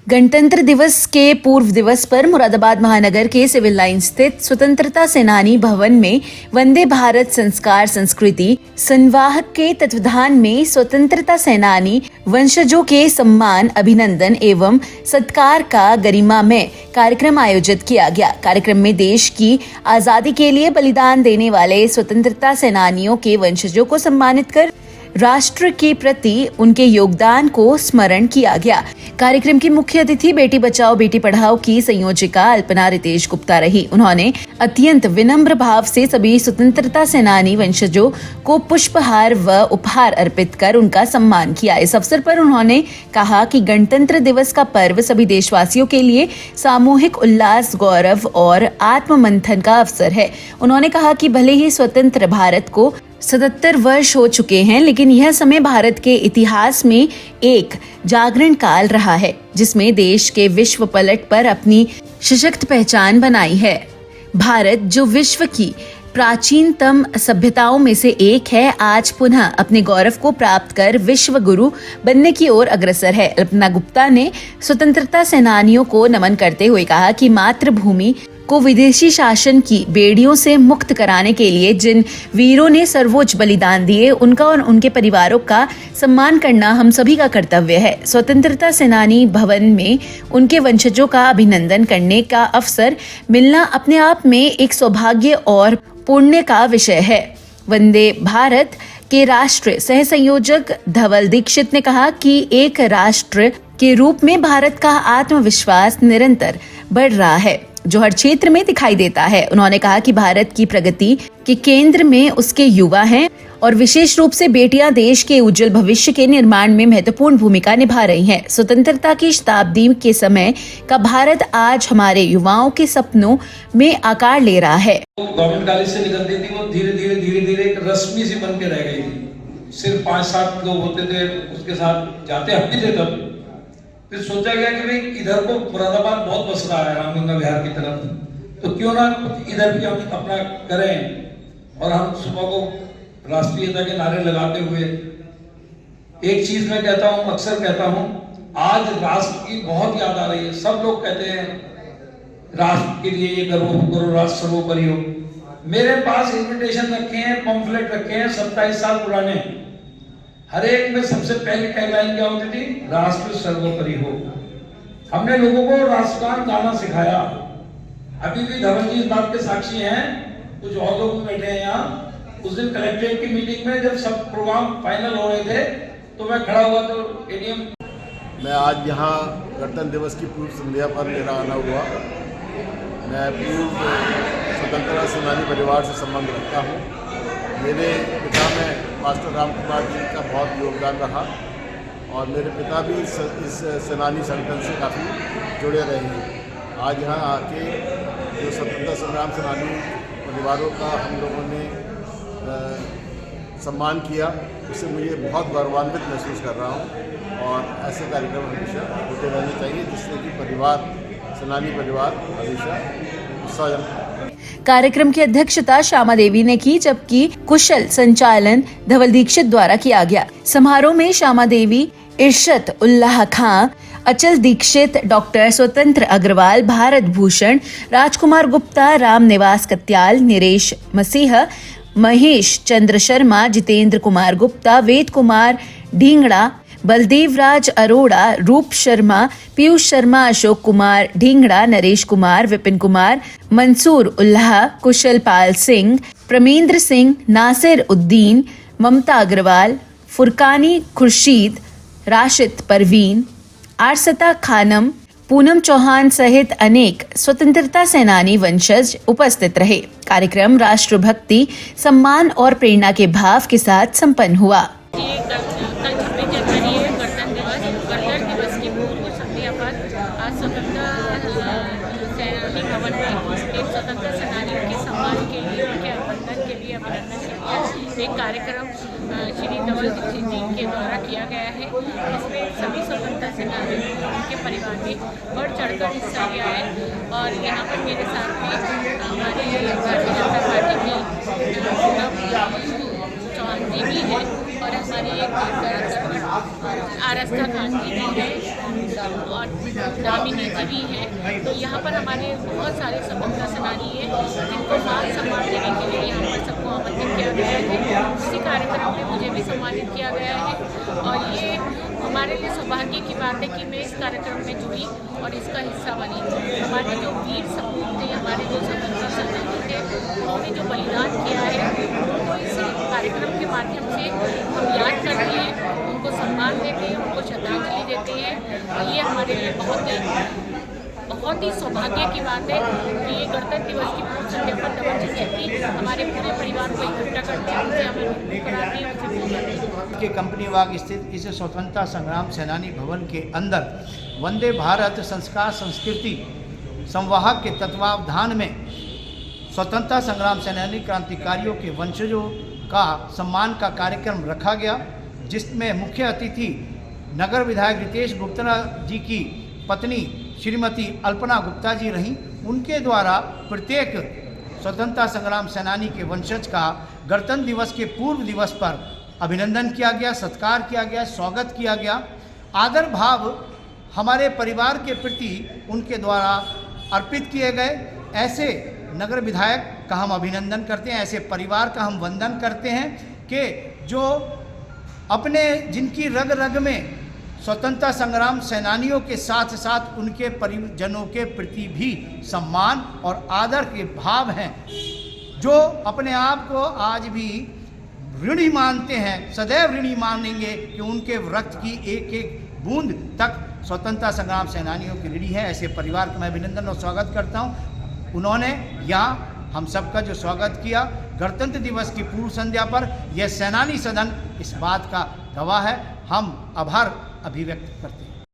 गणतंत्र दिवस के पूर्व दिवस पर मुरादाबाद महानगर के सिविल लाइन स्थित स्वतंत्रता सेनानी भवन में वंदे भारत संस्कार संस्कृति संवाहक के तत्वाधान में स्वतंत्रता सेनानी वंशजों के सम्मान, अभिनंदन एवं सत्कार का गरिमामय कार्यक्रम आयोजित किया गया। कार्यक्रम में देश की आजादी के लिए बलिदान देने वाले स्वतंत्रता सेनानियों के वंशजों को सम्मानित कर राष्ट्र के प्रति उनके योगदान को स्मरण किया गया। कार्यक्रम की मुख्य अतिथि बेटी बचाओ बेटी पढ़ाओ की संयोजिका अल्पना रितेश गुप्ता रही। उन्होंने अत्यंत विनम्र भाव से सभी स्वतंत्रता सेनानी वंशजों को पुष्पहार व उपहार अर्पित कर उनका सम्मान किया। इस अवसर पर उन्होंने कहा कि गणतंत्र दिवस का पर्व सभी देशवासियों के लिए सामूहिक उल्लास, गौरव और आत्ममंथन का अवसर है। उन्होंने कहा कि भले ही स्वतंत्र भारत को 77 वर्ष हो चुके हैं, लेकिन यह समय भारत के इतिहास में एक जागरण काल रहा है, जिसमें देश के विश्व पलट पर अपनी सशक्त पहचान बनाई है। भारत जो विश्व की प्राचीनतम सभ्यताओं में से एक है, आज पुनः अपने गौरव को प्राप्त कर विश्व गुरु बनने की ओर अग्रसर है। अल्पना गुप्ता ने स्वतंत्रता सेनानियों को नमन करते हुए कहा कि मातृभूमि को विदेशी शासन की बेड़ियों से मुक्त कराने के लिए जिन वीरों ने सर्वोच्च बलिदान दिए, उनका और उनके परिवारों का सम्मान करना हम सभी का कर्तव्य है। स्वतंत्रता सेनानी भवन में उनके वंशजों का अभिनंदन करने का अवसर मिलना अपने आप में एक सौभाग्य और पुण्य का विषय है। वंदे भारत के राष्ट्र सह संयोजक धवल दीक्षित ने कहा कि एक राष्ट्र के रूप में भारत का आत्मविश्वास निरंतर बढ़ रहा है, जो हर क्षेत्र में दिखाई देता है। उन्होंने कहा कि भारत की प्रगति के केंद्र में उसके युवा हैं और विशेष रूप से बेटियां देश के उज्जवल भविष्य के निर्माण में महत्वपूर्ण भूमिका निभा रही हैं। स्वतंत्रता की शताब्दी के समय का भारत आज हमारे युवाओं के सपनों में आकार ले रहा है। गवर्नमेंट कॉलेज से निकलती थी, वो धीरे धीरे एक रस्मी सी बन के रह गई थी। सिर्फ 5-7 लोग होते थे, उसके साथ जाते हम थे। तब फिर सोचा गया कि भाई इधर को मुरादाबाद बहुत बस रहा है रामगंगा बिहार की तरफ, तो क्यों ना इधर भी हम अपना करें। और हम सुबह को राष्ट्रीयता के नारे लगाते हुए एक चीज मैं कहता हूं, अक्सर कहता हूं, आज राष्ट्र की बहुत याद आ रही है। सब लोग कहते हैं राष्ट्र के लिए ये करो, राष्ट्र सर्वोपरि हो। मेरे पास इन्विटेशन रखे हैं, पंफलेट रखे हैं 27 साल पुराने। हर एक में सबसे पहली टैगलाइन क्या होती थी? राष्ट्र सर्वोपरि हो। हमने लोगों को राष्ट्रगान गाना सिखाया। अभी भी धवल जी इस बात के साक्षी हैं, कुछ और लोग बैठे हैं यहाँ। उस दिन कलेक्ट्रेट की मीटिंग में जब सब प्रोग्राम फाइनल हो रहे थे, तो मैं खड़ा हुआ तो एडीएम। मैं आज यहाँ गणतंत्र दिवस की पूर्व संध्या पर मेरा आना हुआ। मैं पूर्व स्वतंत्रता सेनानी परिवार से संबंध रखता हूँ। मेरे पिता में मास्टर राम कुमार जी का बहुत योगदान रहा और मेरे पिता भी इस सेनानी संगठन से काफ़ी जुड़े रहे हैं। आज यहाँ आके जो स्वतंत्रता संग्राम सेनानी परिवारों का हम लोगों ने सम्मान किया, उससे मुझे बहुत गौरवान्वित महसूस कर रहा हूँ। और ऐसे कार्यक्रम हमेशा होते रहने चाहिए, जिससे कि परिवार, सेनानी परिवार हमेशा उत्साहजनक। कार्यक्रम की अध्यक्षता श्यामा देवी ने की, जबकि कुशल संचालन धवल दीक्षित द्वारा किया गया। समारोह में श्यामा देवी, इरशद उल्लाह खां, अचल दीक्षित, डॉक्टर स्वतंत्र अग्रवाल, भारत भूषण, राजकुमार गुप्ता, राम निवास कत्याल, नरेश मसीह, महेश चंद्र शर्मा, जितेंद्र कुमार गुप्ता, वेद कुमार ढींगड़ा, बलदेव राज अरोड़ा, रूप शर्मा, पीयूष शर्मा, अशोक कुमार ढींगड़ा, नरेश कुमार, विपिन कुमार, मंसूर उल्लाह, कुशल पाल सिंह, प्रमेंद्र सिंह, नासिर उद्दीन, ममता अग्रवाल, फुरकानी खुर्शीद, राशिद परवीन, आरसता खानम, पूनम चौहान सहित अनेक स्वतंत्रता सेनानी वंशज उपस्थित रहे। कार्यक्रम राष्ट्रभक्ति, सम्मान और प्रेरणा के भाव के साथ संपन्न हुआ। स्वतंत्रता सेनानियों के सम्मान के लिए, उनके अभिनंदन के लिए, अभिनंदन एक कार्यक्रम श्री धवल दीक्षित जी के द्वारा किया गया है। इसमें सभी स्वतंत्रता सेनानी उनके परिवार ने बढ़ चढ़कर हिस्सा लिया है। और यहाँ पर मेरे साथ में हमारी भारतीय जनता पार्टी की पूनम चौहान जी भी है और हमारी एक आरस्ता खान जी भी है और दामिनी जी भी है। तो यहाँ पर हमारे बहुत सारे स्वतंत्रता सेनानी हैं जिनको मान सम्मान देने के लिए यहाँ पर सबको आमंत्रित किया गया है। इसी कार्यक्रम में मुझे भी सम्मानित किया गया है और ये हमारे लिए सौभाग्य की बात है कि मैं इस कार्यक्रम में जुड़ी और इसका हिस्सा बनी। हमारे जो वीर सपूत थे, हमारे जो स्वतंत्रता सेनानी थे, उन्होंने जो बलिदान किया है उनको इस कार्यक्रम के माध्यम से हम याद करते हैं, उनको सम्मान देते हैं, उनको श्रद्धांजलि देते हैं। और ये हमारे लिए बहुत ही सौभाग्य की बात है कि ये गणतंत्र दिवस की पूर्व संध्या पर धवल चक्की हमारे पूरे परिवार को इकट्ठा करते हैं, उनसे हमें कराती है। के कंपनी बाग स्थित इस स्वतंत्रता संग्राम सेनानी भवन के अंदर वंदे भारत संस्कार संस्कृति संवाहक के तत्वावधान में स्वतंत्रता संग्राम सेनानी क्रांतिकारियों के वंशजों का सम्मान का कार्यक्रम रखा गया, जिसमें मुख्य अतिथि नगर विधायक रितेश गुप्ता जी की पत्नी श्रीमती अल्पना गुप्ता जी रहीं। उनके द्वारा प्रत्येक स्वतंत्रता संग्राम सेनानी के वंशज का गणतंत्र दिवस के पूर्व दिवस पर अभिनंदन किया गया, सत्कार किया गया, स्वागत किया गया। आदर भाव हमारे परिवार के प्रति उनके द्वारा अर्पित किए गए। ऐसे नगर विधायक का हम अभिनंदन करते हैं, ऐसे परिवार का हम वंदन करते हैं कि जो अपने जिनकी रग रग में स्वतंत्रता संग्राम सेनानियों के साथ साथ उनके परिजनों के प्रति भी सम्मान और आदर के भाव हैं, जो अपने आप को आज भी ऋणी मानते हैं, सदैव ऋणी मानेंगे कि उनके रक्त की एक एक बूंद तक स्वतंत्रता संग्राम सेनानियों की ऋणी है। ऐसे परिवार का मैं अभिनंदन और स्वागत करता हूँ। उन्होंने यहाँ हम सबका जो स्वागत किया गणतंत्र दिवस की पूर्व संध्या पर, यह सेनानी सदन इस बात का गवाह है। हम आभार अभिव्यक्त करते हैं।